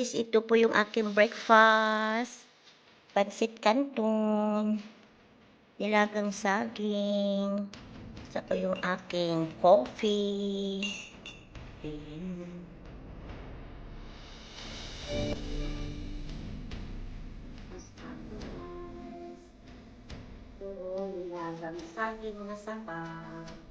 guys, ito po yung aking breakfast. Pansit canton, nilagang saging, saka yung aking coffee. Nilagang saging na sabaw.